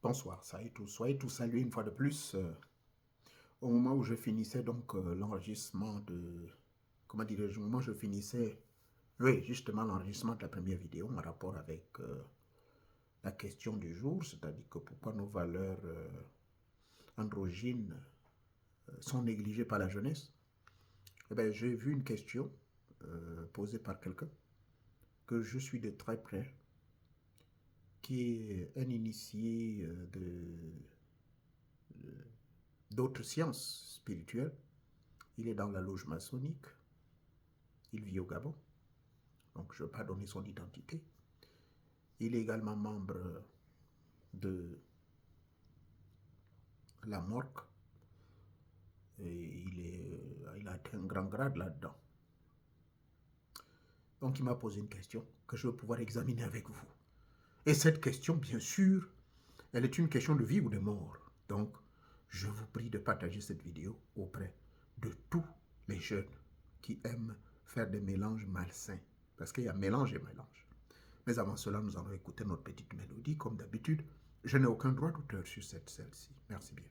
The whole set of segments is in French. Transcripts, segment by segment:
Bonsoir, soyez tous salués une fois de plus. Au moment où je finissais donc l'enregistrement de... Comment dirais-je? Au moment où je finissais, oui, justement l'enregistrement de la première vidéo en rapport avec la question du jour, c'est-à-dire que pourquoi nos valeurs androgynes sont négligées par la jeunesse. Eh bien, j'ai vu une question posée par quelqu'un que je suis de très près, qui est un initié d'autres sciences spirituelles. Il est dans la loge maçonnique. Il vit au Gabon. Donc, je ne veux pas donner son identité. Il est également membre de la MORC. Et il a atteint un grand grade là-dedans. Donc, il m'a posé une question que je vais pouvoir examiner avec vous. Et cette question, bien sûr, elle est une question de vie ou de mort. Donc, je vous prie de partager cette vidéo auprès de tous les jeunes qui aiment faire des mélanges malsains. Parce qu'il y a mélange et mélange. Mais avant cela, nous allons écouter notre petite mélodie. Comme d'habitude, je n'ai aucun droit d'auteur sur celle-ci. Merci bien.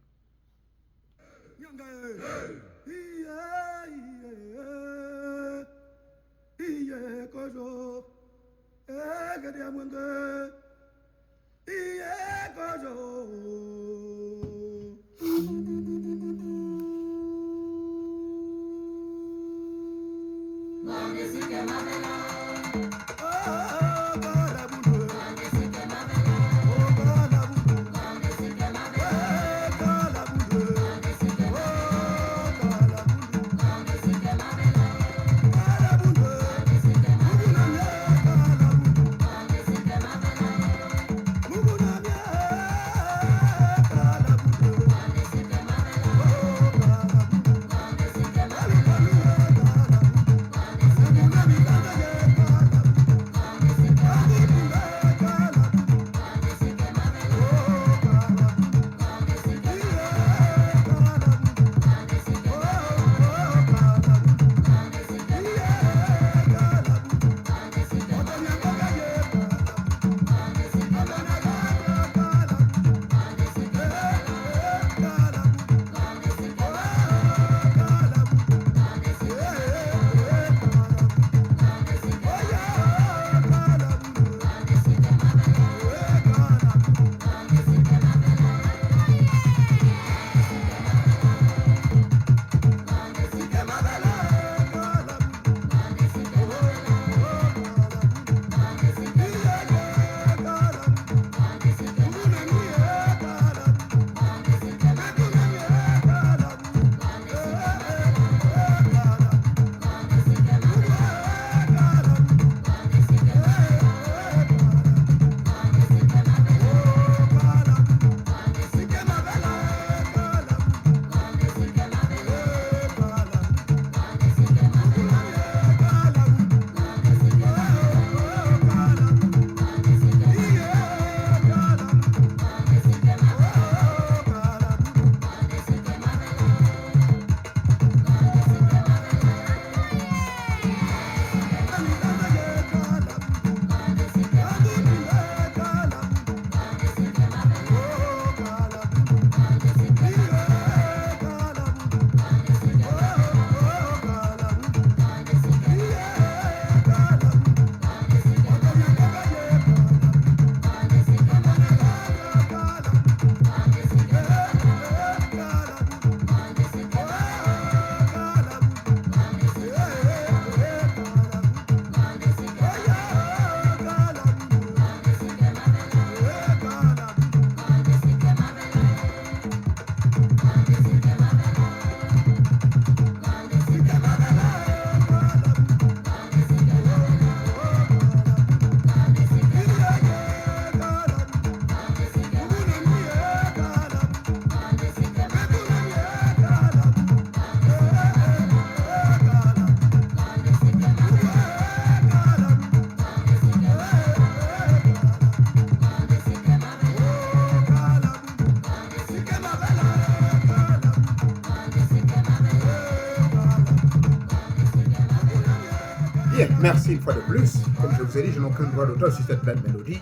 Bien, merci une fois de plus. Comme je vous ai dit, je n'ai aucun droit d'auteur sur cette belle mélodie.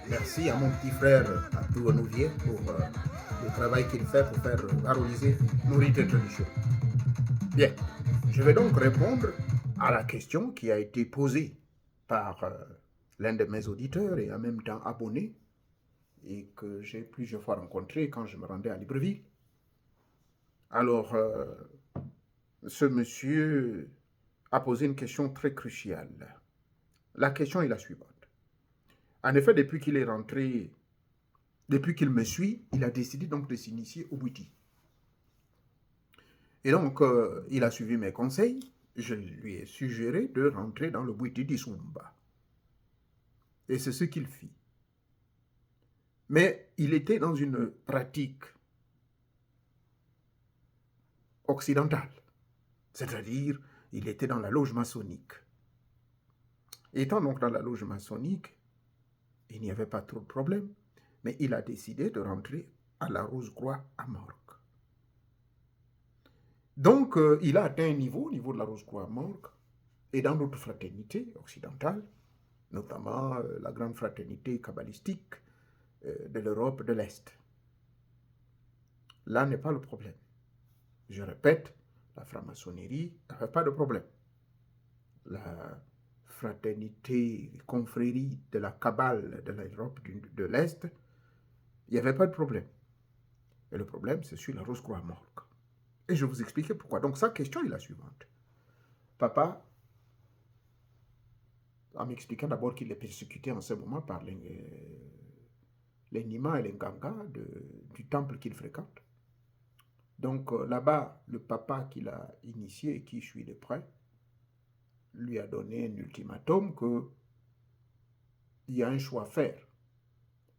Merci à mon petit frère Abdou Renouvier pour le travail qu'il fait pour faire valoriser nos rites et traditions. Bien, je vais donc répondre à la question qui a été posée par l'un de mes auditeurs et en même temps abonné et que j'ai plusieurs fois rencontré quand je me rendais à Libreville. Alors, ce monsieur a posé une question très cruciale. La question est la suivante. En effet, depuis qu'il est rentré, depuis qu'il me suit, il a décidé donc de s'initier au Bouti. Et donc, il a suivi mes conseils. Je lui ai suggéré de rentrer dans le Bouti d'Issoumba. Et c'est ce qu'il fit. Mais il était dans une pratique occidentale. C'est-à-dire, il était dans la loge maçonnique. Étant donc dans la loge maçonnique, il n'y avait pas trop de problème, mais il a décidé de rentrer à la Rose-Croix à Morgue. Donc, il a atteint un niveau, au niveau de la Rose-Croix à Morgue, et dans d'autres fraternités occidentales, notamment la grande fraternité kabbalistique de l'Europe de l'Est. Là n'est pas le problème. Je répète, la franc-maçonnerie n'avait pas de problème. La fraternité, confrérie de la Kabbale de l'Europe de l'Est, il n'y avait pas de problème. Et le problème, c'est sur la Rose-Croix Morgue. Et je vais vous expliquer pourquoi. Donc, sa question est la suivante. Papa, en m'expliquant d'abord qu'il est persécuté en ce moment par les Nima et les Nganga du temple qu'il fréquente. Donc, là-bas, le papa qu'il a initié et qui suit de près, lui a donné un ultimatum qu'il y a un choix à faire.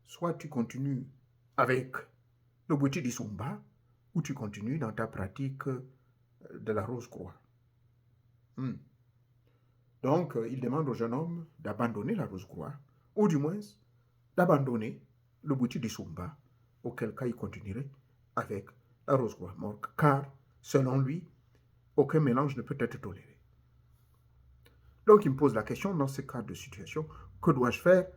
Soit tu continues avec le Bouti d'Issoumba, ou tu continues dans ta pratique de la Rose-Croix. Donc, il demande au jeune homme d'abandonner la Rose-Croix, ou du moins d'abandonner le Bouti d'Issoumba, auquel cas il continuerait avec la Rose-Croix morgue, car, selon lui, aucun mélange ne peut être toléré. Donc, il me pose la question, dans ce cas de situation, que dois-je faire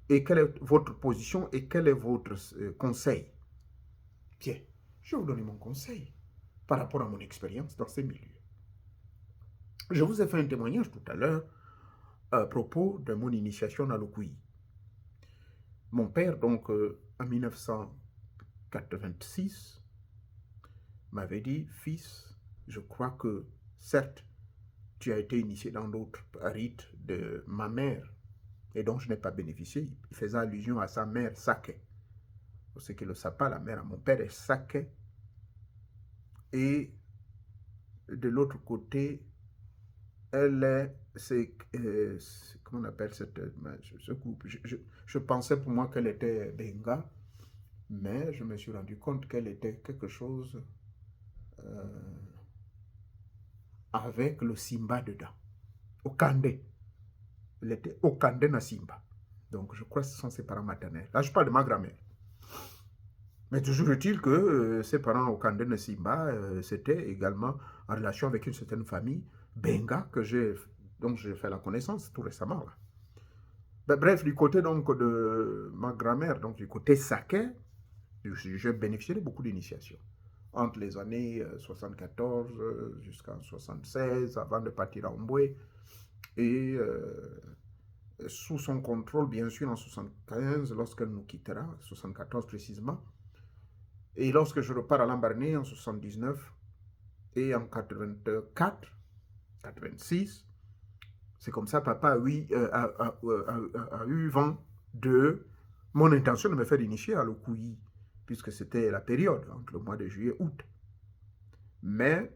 et quelle est votre position et quel est votre conseil? Bien, je vais vous donner mon conseil par rapport à mon expérience dans ces milieux. Je vous ai fait un témoignage tout à l'heure à propos de mon initiation dans le Kouyi. Mon père, donc, en 1986, m'avait dit, fils, je crois que, certes, tu as été initié dans d'autres rites de ma mère, et dont je n'ai pas bénéficié. Il faisait allusion à sa mère, Sake. Pour ceux qui ne le savent pas, la mère à mon père est Sake. Et de l'autre côté, elle est, comment on appelle ce groupe? Je pensais pour moi qu'elle était Benga, mais je me suis rendu compte qu'elle était quelque chose avec le Simba dedans. Okande. Elle était Okande na Simba. Donc je crois que ce sont ses parents maternels. Là, je parle de ma grand-mère. Mais toujours est-il que ses parents Okande na Simba, c'était également en relation avec une certaine famille, Benga, dont j'ai fait la connaissance tout récemment. Là. Ben, bref, du côté donc de ma grand-mère, donc du côté Saké, j'ai bénéficié de beaucoup d'initiations. Entre les années 74 jusqu'en 76, avant de partir à Omboué, et sous son contrôle, bien sûr, en 75, lorsqu'elle nous quittera, 74 précisément, et lorsque je repars à Lambaréné en 79, et en 84, 86, c'est comme ça papa a eu vent de mon intention de me faire initier à l'Okouyi, puisque c'était la période entre le mois de juillet et août. Mais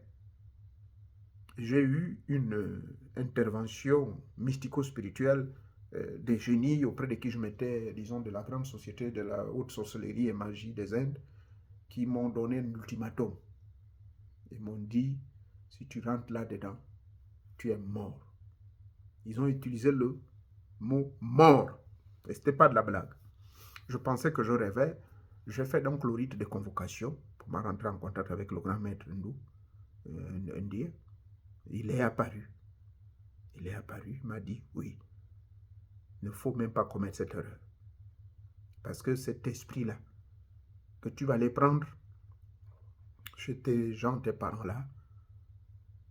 j'ai eu une intervention mystico-spirituelle des génies auprès de qui je m'étais, disons, de la grande société de la haute sorcellerie et magie des Indes, qui m'ont donné un ultimatum. Ils m'ont dit, si tu rentres là-dedans, tu es mort. Ils ont utilisé le mot mort. Et ce n'était pas de la blague. Je pensais que je rêvais. J'ai fait donc le rite de convocation pour me rentrer en contact avec le grand maître hindou, indien. Il est apparu. Il est apparu, il m'a dit, oui, il ne faut même pas commettre cette erreur. Parce que cet esprit-là, que tu vas aller prendre chez tes gens, tes parents-là,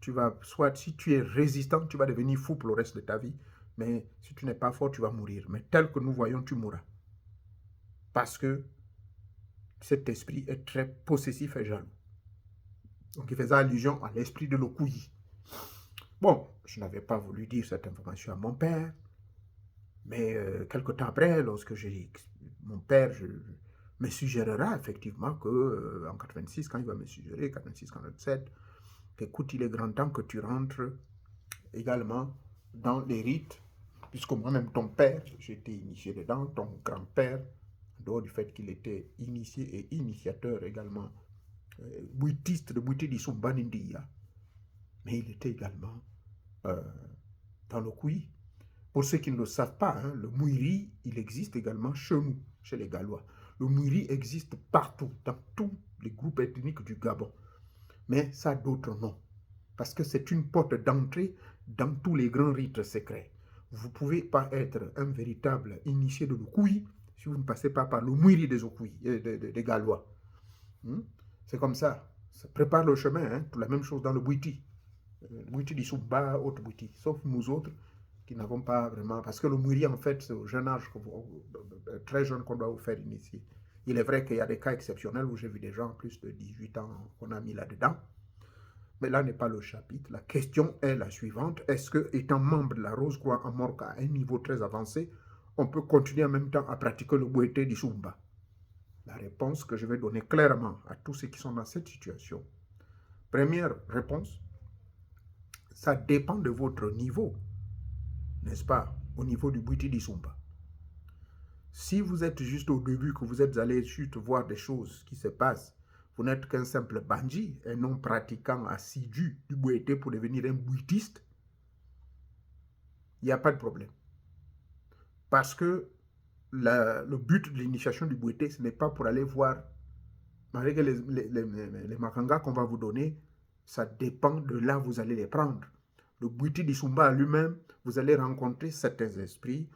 tu vas, soit si tu es résistant, tu vas devenir fou pour le reste de ta vie. Mais si tu n'es pas fort, tu vas mourir. Mais tel que nous voyons, tu mourras. Parce que cet esprit est très possessif et jaloux. Donc il faisait allusion à l'esprit de l'Okouyi. Bon, je n'avais pas voulu dire cette information à mon père. Mais quelque temps après, lorsque mon père me suggérera effectivement que en 86, quand il va me suggérer, 86, 87, qu'écoute, il est grand temps que tu rentres également dans les rites, puisque moi-même, ton père, j'étais initié dedans, ton grand-père, en dehors du fait qu'il était initié et initiateur également, bouitiste de Bouiti d'Isumba Nindia, mais il était également dans le Koui. Pour ceux qui ne le savent pas, hein, le Mouiri, il existe également chez nous, chez les Gallois. Le Mouiri existe partout, dans tous les groupes ethniques du Gabon. Mais ça a d'autres noms. Parce que c'est une porte d'entrée dans tous les grands rites secrets. Vous ne pouvez pas être un véritable initié de l'Okouyi si vous ne passez pas par le Mouiri des Okouyi, des Gallois. C'est comme ça. Ça prépare le chemin hein, pour la même chose dans le Bouiti. Bouiti d'Isumba, autre Bouiti. Sauf nous autres, qui n'avons pas vraiment... Parce que le Mouiri, en fait, c'est au jeune âge, très jeune, qu'on doit vous faire initier. Il est vrai qu'il y a des cas exceptionnels où j'ai vu des gens plus de 18 ans qu'on a mis là-dedans. Mais là n'est pas le chapitre. La question est la suivante. Est-ce que, étant membre de la Rose-Croix en Morca à un niveau très avancé, on peut continuer en même temps à pratiquer le Bouete d'Isumba? La réponse que je vais donner clairement à tous ceux qui sont dans cette situation. Première réponse, ça dépend de votre niveau, n'est-ce pas, au niveau du Bouiti d'Isumba. Si vous êtes juste au début, que vous êtes allé juste voir des choses qui se passent, vous n'êtes qu'un simple bandit, un non pratiquant assidu du Bouete pour devenir un bouitiste, il n'y a pas de problème. Parce que le but de l'initiation du Bouete, ce n'est pas pour aller voir, malgré les makangas qu'on va vous donner, ça dépend de là où vous allez les prendre. Le Bouiti d'Isumba lui-même, vous allez rencontrer certains esprits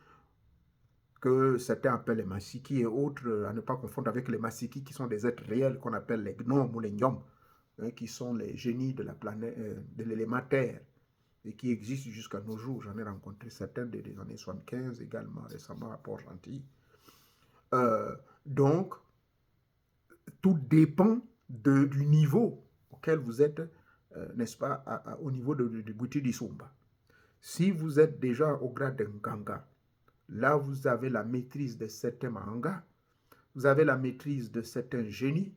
que certains appellent les Masiki et autres, à ne pas confondre avec les Masiki qui sont des êtres réels qu'on appelle les gnomes ou les Nyom, hein, qui sont les génies de la planète, de l'élément Terre et qui existent jusqu'à nos jours. J'en ai rencontré certains des années 75 également récemment à Port-Gentil. Donc, tout dépend du niveau auquel vous êtes, n'est-ce pas, au niveau du Bouiti d'Isumba. Si vous êtes déjà au grade de Nganga, là vous avez la maîtrise de certains mangas, vous avez la maîtrise de certains génies,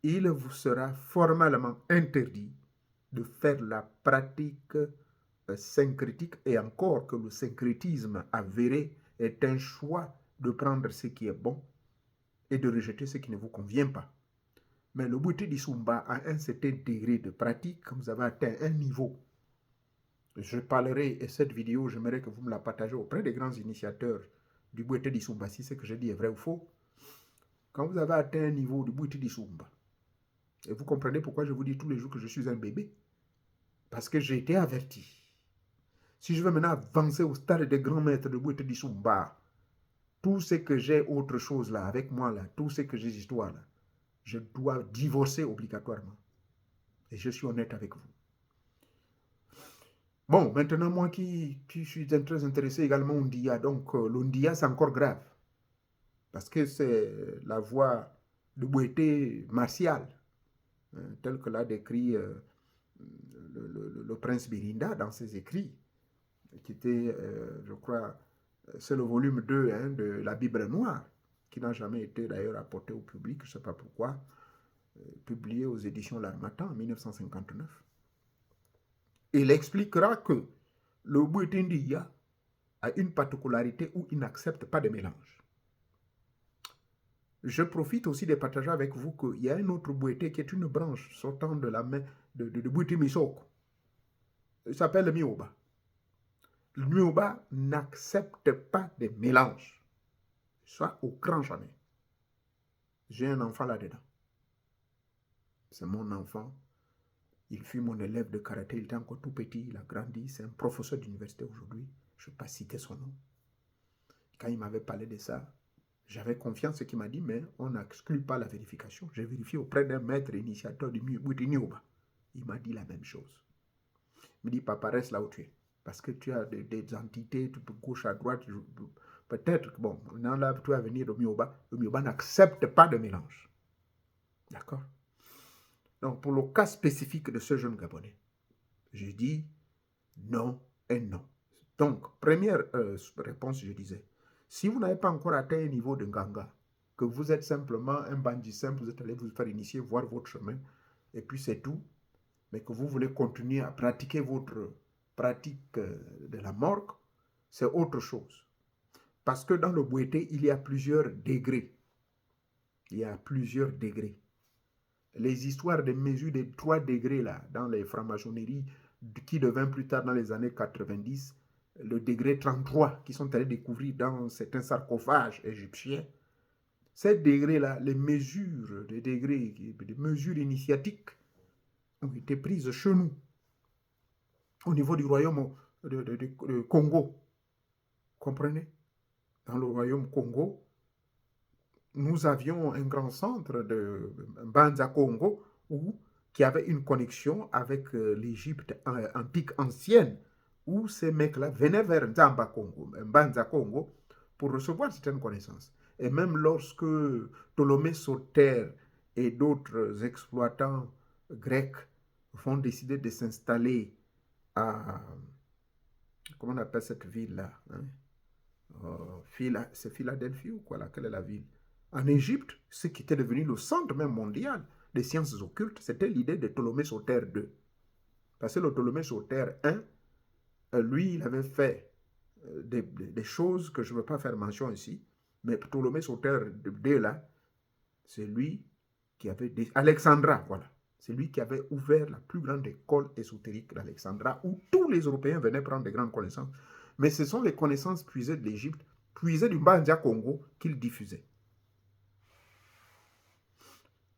il vous sera formellement interdit de faire la pratique syncrétique, et encore que le syncrétisme avéré est un choix de prendre ce qui est bon et de rejeter ce qui ne vous convient pas. Mais le Bouiti d'Isumba a un certain degré de pratique, quand vous avez atteint un niveau. Je parlerai, et cette vidéo, j'aimerais que vous me la partagez auprès des grands initiateurs du Bouiti d'Isumba, si ce que je dis est vrai ou faux. Quand vous avez atteint un niveau du Bouiti d'Isumba, et vous comprenez pourquoi je vous dis tous les jours que je suis un bébé, parce que j'ai été averti. Si je veux maintenant avancer au stade des grands maîtres de Bouiti d'Isumba, tout ce que j'ai autre chose là, avec moi là, tout ce que j'ai histoire là, je dois divorcer obligatoirement. Et je suis honnête avec vous. Bon, maintenant, moi qui suis très intéressé également au Ndia, donc le Ndia, c'est encore grave. Parce que c'est la voie de Bouete martiale, hein, tel que l'a décrit le prince Birinda dans ses écrits, qui était, je crois, c'est le volume 2 hein, de la Bible noire, qui n'a jamais été d'ailleurs apporté au public, je ne sais pas pourquoi, publié aux éditions L'Harmattan en 1959. Il expliquera que le Bouete Ndia a une particularité où il n'accepte pas de mélange. Je profite aussi de partager avec vous qu'il y a un autre Bouete qui est une branche sortant de la main de Bouete Misoko. Il s'appelle le Mioba. Le Mioba n'accepte pas de mélange. Soit au grand jamais. J'ai un enfant là-dedans. C'est mon enfant. Il fut mon élève de karaté. Il était encore tout petit. Il a grandi. C'est un professeur d'université aujourd'hui. Je ne vais pas citer son nom. Quand il m'avait parlé de ça, J'avais confiance, ce qu'il m'a dit, mais on n'exclut pas la vérification. J'ai vérifié auprès d'un maître initiateur du Nioba. Il m'a dit la même chose. Il me dit, papa, reste là où tu es. Parce que tu as des entités, tu peux gauche à droite. Peut-être que, bon, maintenant là, tu vas venir au Mioba. Le Mioba n'accepte pas de mélange. D'accord? Donc, pour le cas spécifique de ce jeune Gabonais, je dis non et non. Donc, première réponse, je disais, si vous n'avez pas encore atteint un niveau de Nganga, que vous êtes simplement un bandit simple, vous êtes allé vous faire initier, voir votre chemin, et puis c'est tout, mais que vous voulez continuer à pratiquer votre pratique de la morgue, c'est autre chose. Parce que dans le Bouété, il y a plusieurs degrés. Il y a plusieurs degrés. Les histoires de mesures des 3 degrés là, dans les francs-maçonneries, qui devint plus tard dans les années 90, le degré 33, qui sont allés découvrir dans certains sarcophages égyptiens. Ces degrés-là, les mesures des degrés, des mesures initiatiques, ont été prises chez nous, au niveau du royaume de Congo. Comprenez? Dans le royaume Congo, nous avions un grand centre de Banza Congo qui avait une connexion avec l'Égypte antique ancienne, où ces mecs-là venaient vers Banza Congo, pour recevoir certaines connaissances. Et même lorsque Ptolémée Soter et d'autres exploitants grecs vont décider de s'installer à, comment on appelle cette ville-là, hein? C'est Philadelphie ou quoi là? Quelle est la ville? En Égypte, ce qui était devenu le centre même mondial des sciences occultes, c'était l'idée de Ptolémée Soter II. Parce que le Ptolémée Soter I, lui, il avait fait des choses que je ne veux pas faire mention ici, mais Ptolémée Soter II, là, c'est lui qui avait... Alexandra, voilà. C'est lui qui avait ouvert la plus grande école ésotérique d'Alexandra, où tous les Européens venaient prendre de grandes connaissances. Mais ce sont les connaissances puisées de l'Égypte, puisées du Bandia Congo, qu'il diffusait.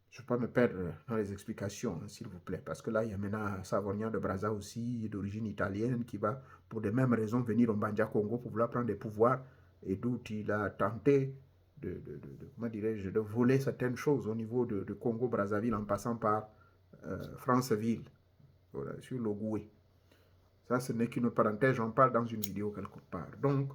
Je ne vais pas me perdre dans les explications, hein, s'il vous plaît, parce que là, il y a maintenant Savognin de Brazza aussi, d'origine italienne, qui va, pour des mêmes raisons, venir au Bandia Congo pour vouloir prendre des pouvoirs, et d'où il a tenté comment dirais-je, de voler certaines choses au niveau de Congo-Brazzaville en passant par Franceville, voilà, sur l'Ogoué. Ça, ce n'est qu'une parenthèse, j'en parle dans une vidéo quelque part. Donc,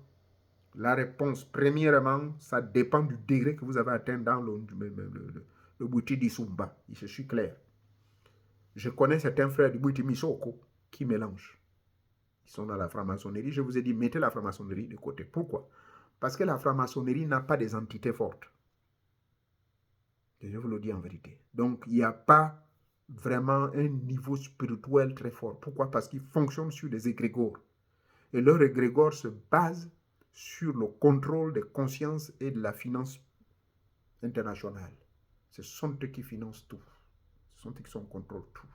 la réponse, premièrement, ça dépend du degré que vous avez atteint dans le Bouti d'Isumba. Je suis clair. Je connais certains frères du Bouti Misoko qui mélangent. Ils sont dans la franc-maçonnerie. Je vous ai dit, mettez la franc-maçonnerie de côté. Pourquoi? Parce que la franc-maçonnerie n'a pas des entités fortes. Je vous le dis en vérité. Donc, il n'y a pas vraiment un niveau spirituel très fort. Pourquoi? Parce qu'ils fonctionnent sur des égrégores. Et leur égrégore se base sur le contrôle des consciences et de la finance internationale. Ce sont eux qui financent tout. Ce sont eux qui contrôlent tout.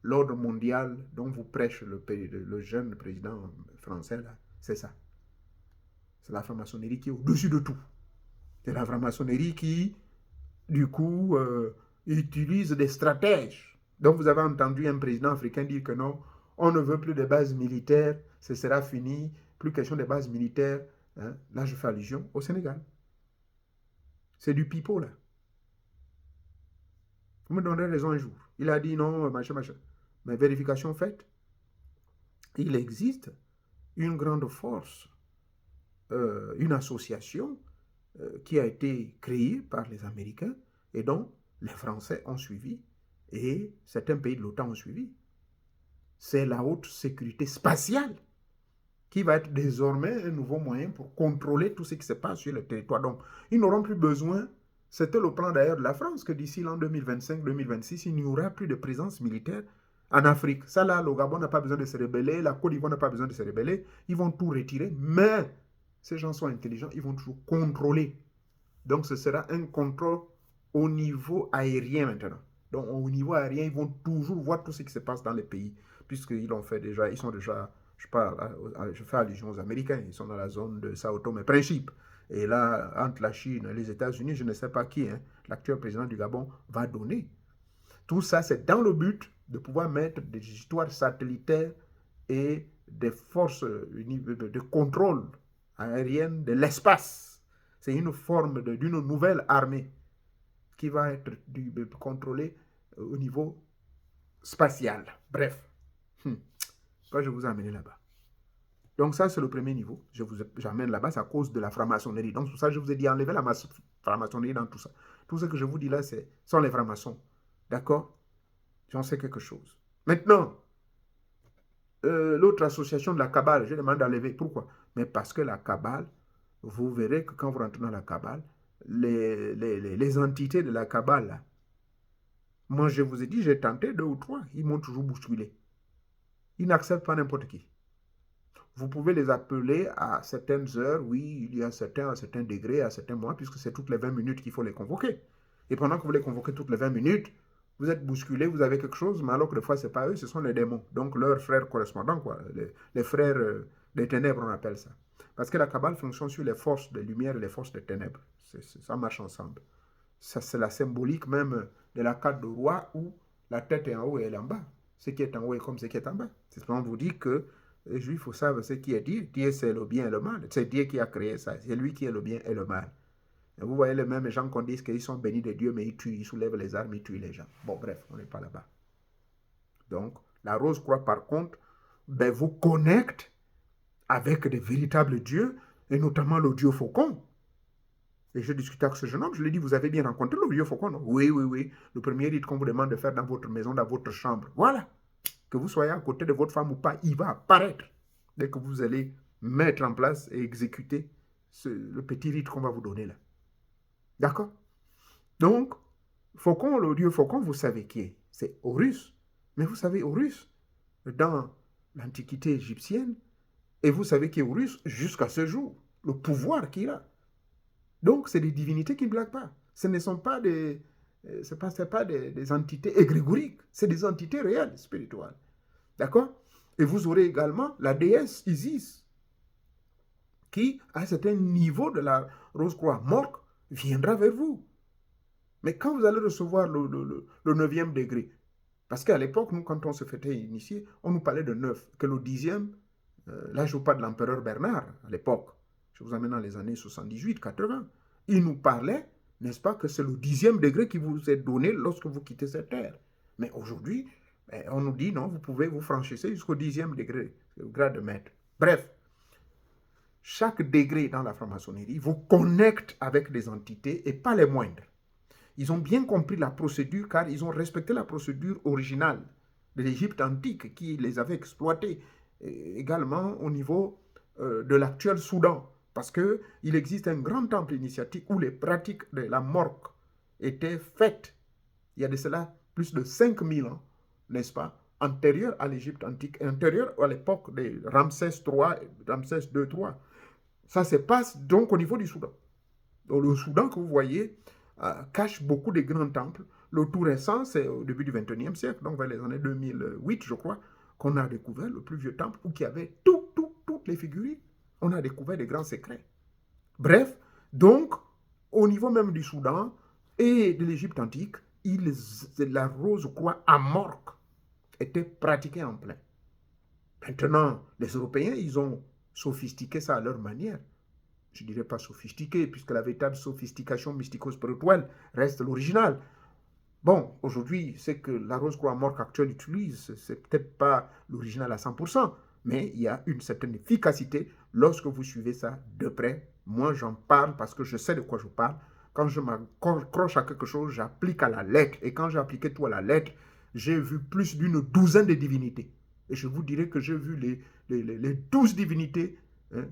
L'ordre mondial dont vous prêche le jeune président français, là, c'est ça. C'est la franc-maçonnerie qui est au-dessus de tout. C'est la franc-maçonnerie qui, du coup, utilise des stratèges. Donc vous avez entendu un président africain dire que non, on ne veut plus de bases militaires, ce sera fini, plus question de bases militaires. Hein. Là, je fais allusion au Sénégal. C'est du pipeau, là. Vous me donnerez raison un jour. Il a dit non, machin, machin. Mais vérification faite, il existe une grande force, une association qui a été créée par les Américains et dont les Français ont suivi et certains pays de l'OTAN ont suivi. C'est la haute sécurité spatiale qui va être désormais un nouveau moyen pour contrôler tout ce qui se passe sur le territoire. Donc, ils n'auront plus besoin, c'était le plan d'ailleurs de la France, que d'ici l'an 2025-2026, il n'y aura plus de présence militaire en Afrique. Ça là, le Gabon n'a pas besoin de se rebeller, la Côte d'Ivoire n'a pas besoin de se rebeller, ils vont tout retirer, mais ces gens sont intelligents, ils vont toujours contrôler. Donc, ce sera un contrôle au niveau aérien maintenant. Donc, au niveau aérien, ils vont toujours voir tout ce qui se passe dans les pays, puisqu'ils l'ont fait déjà, ils sont déjà, je fais allusion aux Américains, ils sont dans la zone de Sao Tome et Principe. Et là, entre la Chine et les États-Unis, je ne sais pas qui, hein, l'actuel président du Gabon va donner. Tout ça, c'est dans le but de pouvoir mettre des histoires satellitaires et des forces de contrôle aérienne de l'espace. C'est une forme d'une nouvelle armée qui va être contrôlée au niveau spatial. Bref, quand je vous ai amené là-bas. Donc ça, c'est le premier niveau. J'amène là-bas, c'est à cause de la franc-maçonnerie. Donc pour ça, je vous ai dit, enlevez la franc-maçonnerie dans tout ça. Tout ce que je vous dis là, sont les francs-maçons. D'accord? J'en sais quelque chose. Maintenant, l'autre association de la Kabbale, je demande d'enlever. Pourquoi? Mais parce que la Kabbale, vous verrez que quand vous rentrez dans la Kabbale, les entités de la Kabbale, là, moi je vous ai dit, j'ai tenté 2 ou 3, ils m'ont toujours bousculé. Ils n'acceptent pas n'importe qui. Vous pouvez les appeler à certaines heures, oui, il y a à certains degrés, à certains mois, puisque c'est toutes les 20 minutes qu'il faut les convoquer. Et pendant que vous les convoquez toutes les 20 minutes, vous êtes bousculé, vous avez quelque chose, mais alors que des fois, ce n'est pas eux, ce sont les démons. Donc, leurs frères correspondants, quoi. Les frères des ténèbres, on appelle ça. Parce que la Kabbale fonctionne sur les forces de lumière et les forces des ténèbres. Ça marche ensemble. Ça, c'est la symbolique même de la carte de roi où la tête est en haut et elle est en bas. Ce qui est en haut est comme ce qui est en bas. C'est ce qu'on vous dit que les Juifs savent ce qui est Dieu. Dieu, c'est le bien et le mal. C'est Dieu qui a créé ça. C'est lui qui est le bien et le mal. Et vous voyez les mêmes gens qu'on dit qu'ils sont bénis de Dieu, mais ils tuent, ils soulèvent les armes, ils tuent les gens. Bon, bref, on n'est pas là-bas. Donc, la rose-croix, par contre, vous connecte avec des véritables dieux, et notamment le dieu faucon. Et je discutais avec ce jeune homme, je lui ai dit, vous avez bien rencontré le dieu faucon, non? Oui, oui, oui. Le premier rite qu'on vous demande de faire dans votre maison, dans votre chambre. Voilà. Que vous soyez à côté de votre femme ou pas, il va apparaître dès que vous allez mettre en place et exécuter le petit rite qu'on va vous donner là. D'accord? Donc, Faucon, le dieu Faucon, vous savez qui est? C'est Horus. Mais vous savez, Horus, dans l'Antiquité égyptienne, et vous savez qui est Horus jusqu'à ce jour, le pouvoir qu'il a. Donc, c'est des divinités qui ne blaguent pas. Ce ne sont pas des entités égrégoriques, c'est des entités réelles, spirituelles. D'accord? Et vous aurez également la déesse Isis, qui, à un certain niveau de la Rose-Croix morte, viendra vers vous. Mais quand vous allez recevoir le 9e degré, parce qu'à l'époque, nous, quand on se fêtait initier, on nous parlait de 9, que le 10e, là je vous parle de l'empereur Bernard, à l'époque, je vous amène dans les années 78-80, il nous parlait, n'est-ce pas, que c'est le 10e degré qui vous est donné lorsque vous quittez cette terre. Mais aujourd'hui, on nous dit, non, vous pouvez vous franchir jusqu'au 10e degré, le grade de maître. Bref, chaque degré dans la franc-maçonnerie vous connecte avec des entités et pas les moindres. Ils ont bien compris la procédure car ils ont respecté la procédure originale de l'Égypte antique qui les avait exploités également au niveau de l'actuel Soudan. Parce qu'il existe un grand temple initiatique où les pratiques de la morgue étaient faites. Il y a de cela plus de 5000 ans, n'est-ce pas, antérieur à l'Égypte antique, antérieur à l'époque de Ramsès III, Ramsès II, III. Ça se passe donc au niveau du Soudan. Donc, le Soudan que vous voyez cache beaucoup de grands temples. Le tout récent, c'est au début du XXIe siècle, donc vers les années 2008, je crois, qu'on a découvert le plus vieux temple où il y avait toutes les figurines. On a découvert des grands secrets. Bref, donc, au niveau même du Soudan et de l'Égypte antique, la rose-croix amorque était pratiquée en plein. Maintenant, les Européens, ils ont sophistiqué ça à leur manière. Je ne dirais pas sophistiqué, puisque la véritable sophistication mystico-spirituelle reste l'original. Bon, aujourd'hui, c'est que la Rose-Croix morte actuelle utilise, c'est peut-être pas l'original à 100%, mais il y a une certaine efficacité lorsque vous suivez ça de près. Moi, j'en parle parce que je sais de quoi je parle. Quand je m'accroche à quelque chose, j'applique à la lettre. Et quand j'ai appliqué tout à la lettre, j'ai vu plus d'une douzaine de divinités. Et je vous dirais que j'ai vu les 12 divinités, hein,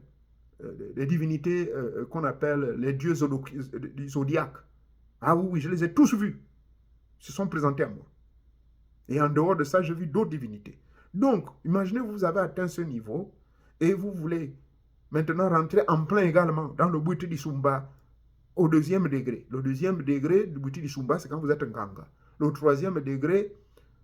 les divinités qu'on appelle les dieux du zodiaque. Ah oui, je les ai tous vus. Ils se sont présentés à moi. Et en dehors de ça, j'ai vu d'autres divinités. Donc, imaginez, vous avez atteint ce niveau et vous voulez maintenant rentrer en plein également dans le Bouti du Sumba au 2e degré. Le 2e degré du Bouti du Sumba, c'est quand vous êtes un ganga. Le 3e degré,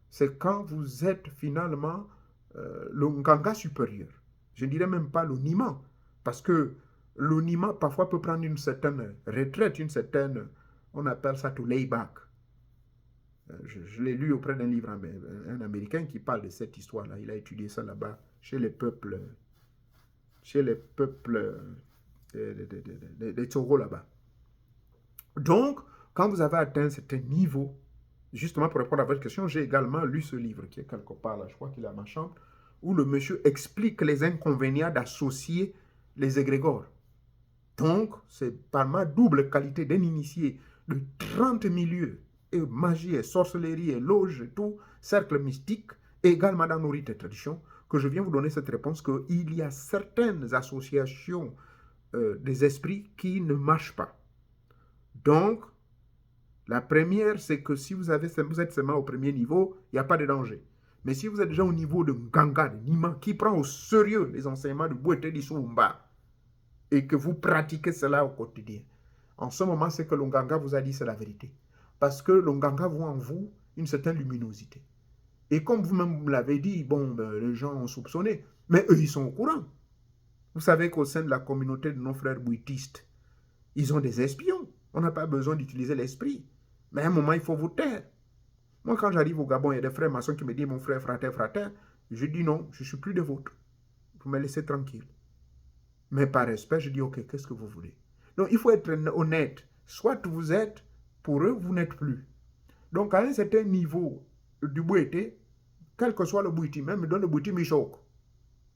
c'est quand vous êtes finalement le ganga supérieur. Je ne dirais même pas le Nima, parce que le Nima parfois peut prendre une certaine retraite, une certaine, on appelle ça to lay back. Je l'ai lu auprès d'un livre, un Américain qui parle de cette histoire-là. Il a étudié ça là-bas, chez les peuples des taureaux là-bas. Donc, quand vous avez atteint certain niveau, justement pour répondre à votre question, j'ai également lu ce livre qui est quelque part là, je crois qu'il est à ma chambre, où le monsieur explique les inconvénients d'associer les égrégores. Donc, c'est par ma double qualité d'un initié de 30 milieux, et magie, et sorcellerie, et loge, et tout, cercle mystique, et également dans nos rites et traditions, que je viens vous donner cette réponse qu'il y a certaines associations des esprits qui ne marchent pas. Donc, la première, c'est que si vous êtes seulement au premier niveau, il n'y a pas de danger. Mais si vous êtes déjà au niveau de Nganga, de Nima, qui prend au sérieux les enseignements de Bouete d'Issoumba, et que vous pratiquez cela au quotidien, en ce moment, c'est que l'Onganga vous a dit, c'est la vérité. Parce que l'Onganga voit en vous une certaine luminosité. Et comme vous-même me l'avez dit, bon, les gens ont soupçonné, mais eux, ils sont au courant. Vous savez qu'au sein de la communauté de nos frères bouddhistes, ils ont des espions. On n'a pas besoin d'utiliser l'esprit. Mais à un moment, il faut vous taire. Moi, quand j'arrive au Gabon, il y a des frères maçons qui me disent, mon frère, frater, je dis non, je ne suis plus de vôtre. Vous me laissez tranquille. Mais par respect, je dis, ok, qu'est-ce que vous voulez? Donc, il faut être honnête. Soit vous êtes, pour eux, vous n'êtes plus. Donc, à un certain niveau du bouété, quel que soit le bouiti, même dans le bouiti michok,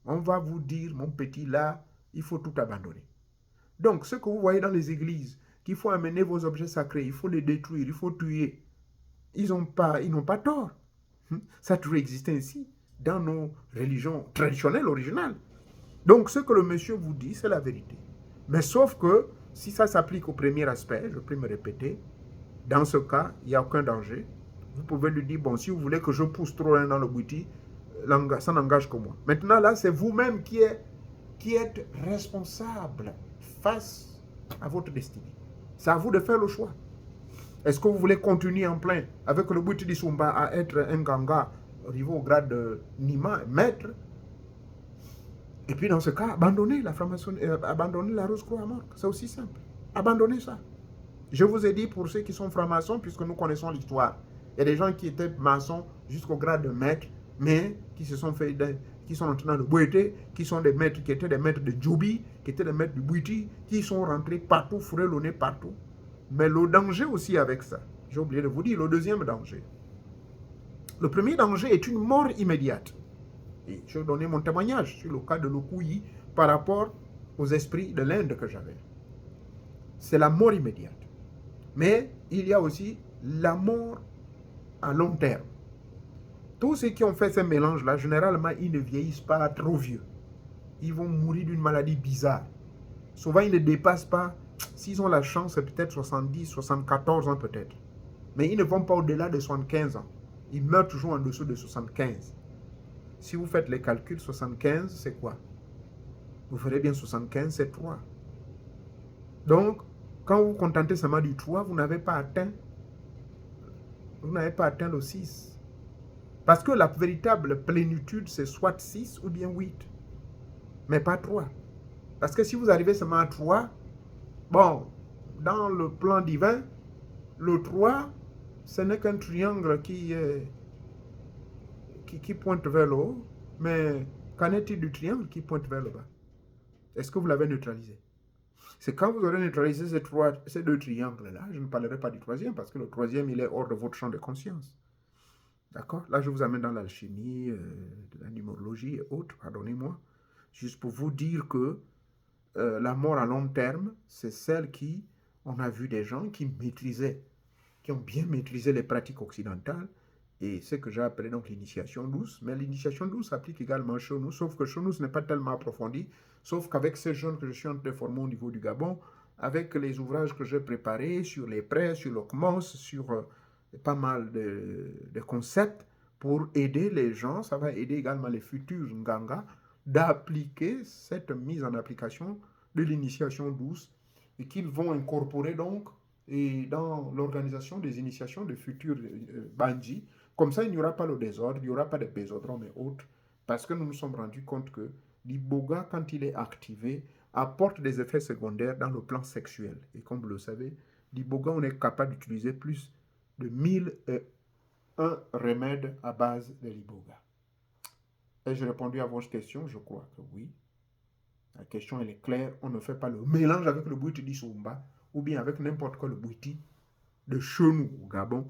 on va vous dire, mon petit, là, il faut tout abandonner. Donc, ce que vous voyez dans les églises, qu'il faut amener vos objets sacrés, il faut les détruire, il faut tuer, ils n'ont pas tort. Ça a toujours existé ainsi dans nos religions traditionnelles, originales. Donc, ce que le monsieur vous dit, c'est la vérité. Mais sauf que, si ça s'applique au premier aspect, je peux me répéter, dans ce cas, il n'y a aucun danger. Vous pouvez lui dire, bon, si vous voulez que je pousse trop loin dans le bouti, ça n'engage que moi. Maintenant, là, c'est vous-même qui êtes responsable face à votre destinée. C'est à vous de faire le choix. Est-ce que vous voulez continuer en plein avec le bouti d'Issoumba à être un ganga arrivé au grade de Nima, maître? Et puis dans ce cas, abandonnez la franc-maçonnerie, abandonnez la Rose-Croix à mort. C'est aussi simple. Abandonnez ça. Je vous ai dit pour ceux qui sont francs-maçons, puisque nous connaissons l'histoire. Il y a des gens qui étaient maçons jusqu'au grade de maître, mais qui se sont fait, qui sont entrés dans le Bouété, qui sont des maîtres, qui étaient des maîtres de Djoubi, qui étaient des maîtres du Bouiti, qui sont rentrés partout, fourrés le nez partout. Mais le danger aussi avec ça, j'ai oublié de vous dire, le deuxième danger. Le premier danger est une mort immédiate. Et je vais donner mon témoignage sur le cas de Lokuyi par rapport aux esprits de l'Inde que j'avais. C'est la mort immédiate. Mais il y a aussi la mort à long terme. Tous ceux qui ont fait ce mélange-là, généralement, ils ne vieillissent pas trop vieux. Ils vont mourir d'une maladie bizarre. Souvent, ils ne dépassent pas, s'ils ont la chance, peut-être 70, 74 ans peut-être. Mais ils ne vont pas au-delà de 75 ans. Ils meurent toujours en dessous de 75. Si vous faites les calculs, 75, c'est quoi? Vous ferez bien 75, c'est 3. Donc, quand vous vous contentez seulement du 3, vous n'avez pas atteint le 6. Parce que la véritable plénitude, c'est soit 6 ou bien 8. Mais pas 3. Parce que si vous arrivez seulement à 3, bon, dans le plan divin, le 3, ce n'est qu'un triangle qui pointe vers le haut. Mais qu'en est-il du triangle qui pointe vers le bas? Est-ce que vous l'avez neutralisé? C'est quand vous aurez neutralisé ces deux triangles-là, je ne parlerai pas du troisième, parce que le troisième, il est hors de votre champ de conscience. D'accord? Là, je vous amène dans l'alchimie, la numérologie et autres, pardonnez-moi, juste pour vous dire que la mort à long terme, c'est celle qui, on a vu des gens qui ont bien maîtrisé les pratiques occidentales, et ce que j'ai appelé donc l'initiation douce. Mais l'initiation douce s'applique également chez nous, sauf que chez nous, ce n'est pas tellement approfondi, sauf qu'avec ces jeunes que je suis en train de former au niveau du Gabon, avec les ouvrages que j'ai préparés sur les prêts, sur l'OCMOS, sur pas mal de concepts pour aider les gens, ça va aider également les futurs Nganga d'appliquer cette mise en application de l'initiation douce et qu'ils vont incorporer donc et dans l'organisation des initiations de futurs bandits. Comme ça, il n'y aura pas le désordre, il n'y aura pas de bésodrome et autres, parce que nous nous sommes rendus compte que l'iboga, quand il est activé, apporte des effets secondaires dans le plan sexuel. Et comme vous le savez, l'iboga, on est capable d'utiliser plus de 1001 remèdes à base de l'iboga. Ai-je répondu à votre question? Je crois que oui. La question, elle est claire. On ne fait pas le mélange avec le Bouiti d'Issumba ou bien avec n'importe quel Bouiti de chez nous au Gabon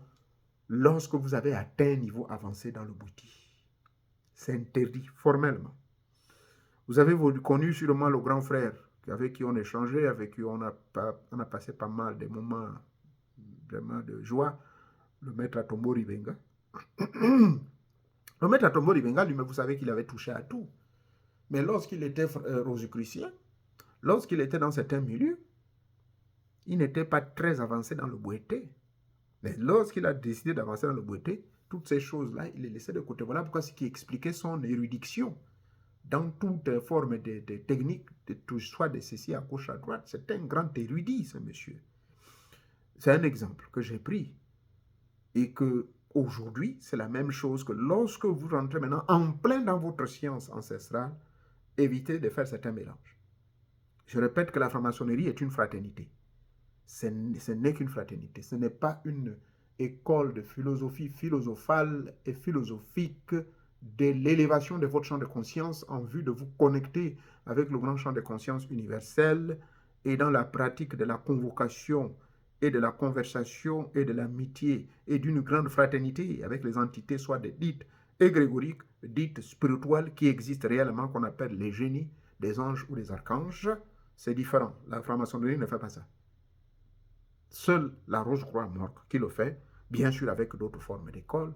lorsque vous avez atteint un niveau avancé dans le Bouiti. C'est interdit formellement. Vous avez connu sûrement le grand frère avec qui on échangeait, avec qui on a passé pas mal de moments vraiment de joie, le maître Atombo Ribenga. Le maître Atombo Ribenga, lui, vous savez qu'il avait touché à tout. Mais lorsqu'il était rosicrucien, lorsqu'il était dans certains milieux, il n'était pas très avancé dans le boité. Mais lorsqu'il a décidé d'avancer dans le boité, toutes ces choses-là, il les laissait de côté. Voilà pourquoi ce qui expliquait son érudition dans toutes formes de techniques, soit de ceci à gauche, à droite. C'est un grand érudit, ce monsieur. C'est un exemple que j'ai pris. Et que aujourd'hui, c'est la même chose que lorsque vous rentrez maintenant en plein dans votre science ancestrale, évitez de faire certains mélanges. Je répète que la franc-maçonnerie est une fraternité. Ce n'est qu'une fraternité. Ce n'est pas une école de philosophie philosophale et philosophique de l'élévation de votre champ de conscience en vue de vous connecter avec le grand champ de conscience universel et dans la pratique de la convocation et de la conversation et de l'amitié et d'une grande fraternité avec les entités soit dites égrégoriques, dites spirituelles qui existent réellement, qu'on appelle les génies, des anges ou des archanges. C'est différent. La franc-maçonnerie ne fait pas ça. Seule la Rose-Croix morte qui le fait, bien sûr avec d'autres formes d'école,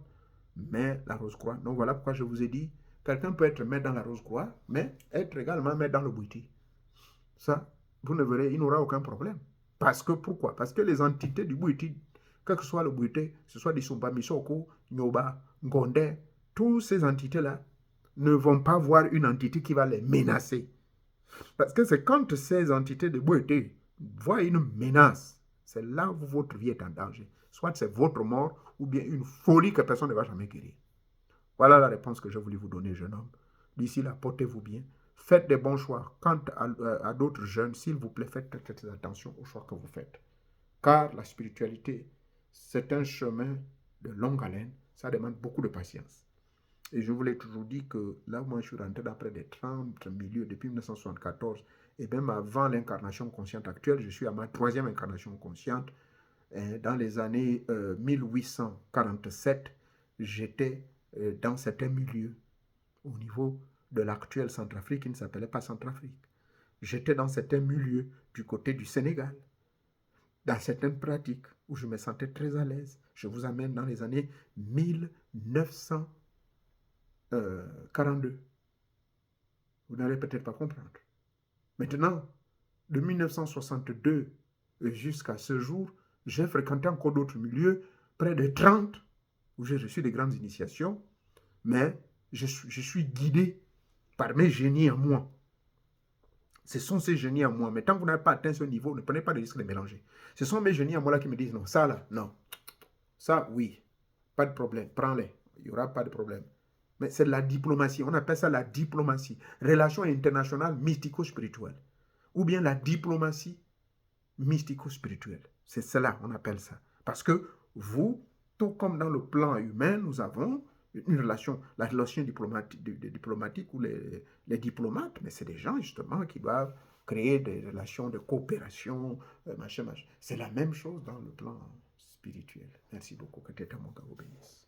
mais la Rose-Croix. Donc voilà pourquoi je vous ai dit, quelqu'un peut être maître dans la Rose-Croix, mais être également maître dans le Bouiti. Ça, vous ne verrez, il n'aura aucun problème. Parce que, pourquoi? Parce que les entités du Bouiti, quel que soit le Bouiti, que ce soit Dissumba, Misoko, Nyoba, Ngondé, toutes ces entités-là ne vont pas voir une entité qui va les menacer. Parce que c'est quand ces entités de Bouiti voient une menace, c'est là où votre vie est en danger. Soit c'est votre mort, ou bien une folie que personne ne va jamais guérir. Voilà la réponse que je voulais vous donner, jeune homme. D'ici là, portez-vous bien. Faites des bons choix. Quant à d'autres jeunes, s'il vous plaît, faites très attention aux choix que vous faites. Car la spiritualité, c'est un chemin de longue haleine. Ça demande beaucoup de patience. Et je vous l'ai toujours dit que là, moi, je suis rentré d'après des 30 milieux depuis 1974. Et même avant l'incarnation consciente actuelle, je suis à ma 3e incarnation consciente. Et dans les années 1847, j'étais dans certains milieux au niveau de l'actuelle Centrafrique qui ne s'appelait pas Centrafrique. J'étais dans certains milieux du côté du Sénégal, dans certaines pratiques où je me sentais très à l'aise. Je vous amène dans les années 1942. Vous n'allez peut-être pas comprendre. Maintenant, de 1962 jusqu'à ce jour, j'ai fréquenté encore d'autres milieux, près de 30, où j'ai reçu des grandes initiations, mais je suis guidé par mes génies en moi. Ce sont ces génies en moi. Mais tant que vous n'avez pas atteint ce niveau, ne prenez pas le risque de mélanger. Ce sont mes génies en moi là qui me disent non, ça là, non. Ça, oui, pas de problème, prends-les. Il n'y aura pas de problème. Mais c'est de la diplomatie. On appelle ça la diplomatie. Relation internationale mystico-spirituelle. Ou bien la diplomatie mystico-spirituelle. C'est cela, on appelle ça. Parce que vous, tout comme dans le plan humain, nous avons une relation, la relation diplomatique ou les diplomates, mais c'est des gens justement qui doivent créer des relations de coopération, machin. C'est la même chose dans le plan spirituel. Merci beaucoup. Que Tété Monga vous bénisse.